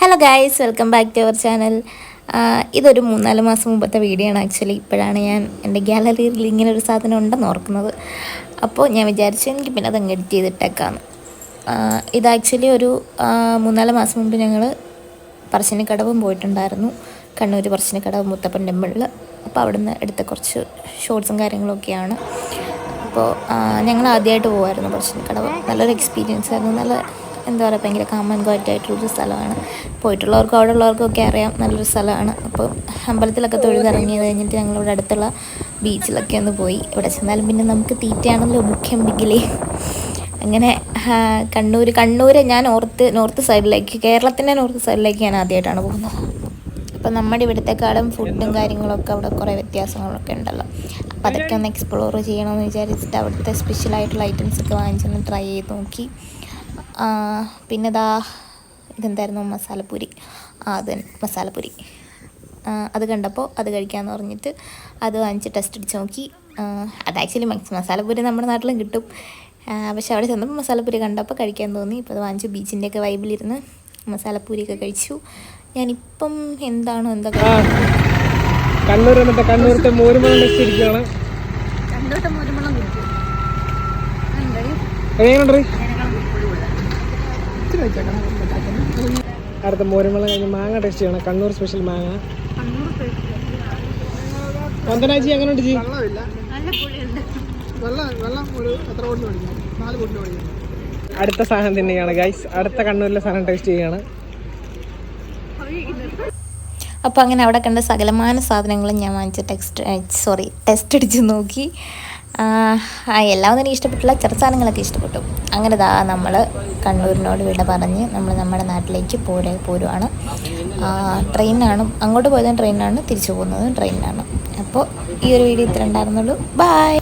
Hello guys, welcome back to our channel. ഇതൊരു 3-4 മാസം മുമ്പത്തെ വീഡിയോ ആണ്. ആക്ച്വലി ഇപ്പോഴാണ് ഞാൻ എൻ്റെ ഗാലറിയിൽ ഇങ്ങനെ ഒരു സാധനം ഉണ്ടെന്ന് ഓർക്കുന്നത്. അപ്പോൾ ഞാൻ വിചാരിച്ചു എനിക്ക് പിന്നെ അതങ്ങ് എഡിറ്റ് ചെയ്തിട്ടേക്കാന്ന്. ഇത് ആക്ച്വലി ഒരു 3-4 മാസം മുമ്പ് ഞങ്ങൾ പറശ്ശിനിക്കടവും പോയിട്ടുണ്ടായിരുന്നു. കണ്ണൂർ പറശ്ശിനിക്കടവ് മുത്തപ്പൻ ടെമ്പിളിൽ. അപ്പോൾ അവിടെ നിന്ന് എടുത്ത കുറച്ച് ഷോർട്സും കാര്യങ്ങളൊക്കെയാണ്. അപ്പോൾ ഞങ്ങൾ ആദ്യമായിട്ട് പോകുമായിരുന്നു പറശ്ശിനിക്കടവ്. നല്ലൊരു എക്സ്പീരിയൻസ് ആയിരുന്നു. നല്ല എന്താ പറയുക, ഭയങ്കര കാമൻ ക്വയറ്റായിട്ടുള്ളൊരു സ്ഥലമാണ്. പോയിട്ടുള്ളവർക്കും അവിടെ ഉള്ളവർക്കും ഒക്കെ അറിയാം, നല്ലൊരു സ്ഥലമാണ്. അപ്പോൾ അമ്പലത്തിലൊക്കെ തൊഴുതിറങ്ങി കഴിഞ്ഞിട്ട് ഞങ്ങളിവിടെ അടുത്തുള്ള ബീച്ചിലൊക്കെ ഒന്ന് പോയി. ഇവിടെ ചെന്നാലും പിന്നെ നമുക്ക് തീറ്റയാണല്ലോ മുഖ്യം ബിഗിലേ. അങ്ങനെ കണ്ണൂർ ഞാൻ നോർത്ത് സൈഡിലേക്ക്, കേരളത്തിൻ്റെ നോർത്ത് സൈഡിലേക്ക് ഞാൻ ആദ്യമായിട്ടാണ് പോകുന്നത്. അപ്പോൾ നമ്മുടെ ഇവിടുത്തെക്കാളും ഫുഡും കാര്യങ്ങളൊക്കെ അവിടെ കുറേ വ്യത്യാസങ്ങളൊക്കെ ഉണ്ടല്ലോ. അപ്പോൾ അതൊക്കെ ഒന്ന് എക്സ്പ്ലോർ ചെയ്യണമെന്ന് വിചാരിച്ചിട്ട് അവിടുത്തെ സ്പെഷ്യലായിട്ടുള്ള ഐറ്റംസൊക്കെ വാങ്ങിച്ചൊന്ന് ട്രൈ ചെയ്ത് നോക്കി. പിന്നെ ഇതെന്തായിരുന്നു, മസാലപ്പൂരി. മസാലപ്പൂരി അത് കണ്ടപ്പോൾ അത് കഴിക്കാമെന്ന് പറഞ്ഞിട്ട് അത് വാങ്ങിച്ച് ടെസ്റ്റ് അടിച്ച് നോക്കി. അത് ആക്ച്വലി മസാലപ്പൂരി നമ്മുടെ നാട്ടിലും കിട്ടും, പക്ഷെ അവിടെ ചെന്നപ്പോൾ മസാലപ്പൂരി കണ്ടപ്പോൾ കഴിക്കാൻ തോന്നി. ഇപ്പോൾ അത് വാങ്ങിച്ച് ബീച്ചിൻ്റെയൊക്കെ വൈബിലിരുന്ന് മസാലപ്പൂരിയൊക്കെ കഴിച്ചു. ഞാനിപ്പം കണ്ണൂരത്തെ മോരുമളം ടെസ്റ്റ് അടിക്കുകയാണ്. അടുത്ത മോരുമളം കഴിഞ്ഞ് മാങ്ങ ടെസ്റ്റ് ചെയ്യണം. കണ്ണൂർ സ്പെഷ്യൽ മാങ്ങ. വന്ദനാജി എങ്ങനെയുണ്ട് ജി? അടുത്ത സാധനം തന്നെയാണ് ഗൈസ്. അടുത്ത കണ്ണൂരിലെ സാധനം ടേസ്റ്റ് ചെയ്യാണ്. അപ്പോൾ അങ്ങനെ അവിടെ കണ്ട സകലമാന സാധനങ്ങളും ഞാൻ വാങ്ങിച്ച് ടെസ്റ്റ് അടിച്ച് നോക്കി. എല്ലാം ഒന്നും എനിക്ക് ഇഷ്ടപ്പെട്ടില്ല, ചെറു സാധനങ്ങളൊക്കെ ഇഷ്ടപ്പെട്ടു. അങ്ങനെ നമ്മൾ കണ്ണൂരിനോട് വിട പറഞ്ഞ് നമ്മൾ നമ്മുടെ നാട്ടിലേക്ക് പോരുവാണ്. ട്രെയിനാണ് അങ്ങോട്ട് പോയതും, ട്രെയിനാണ് തിരിച്ചു പോകുന്നതും ട്രെയിനിലാണ്. അപ്പോൾ ഈ ഒരു വീഡിയോ ഇത്ര ഉണ്ടായിരുന്നുള്ളൂ. ബൈ.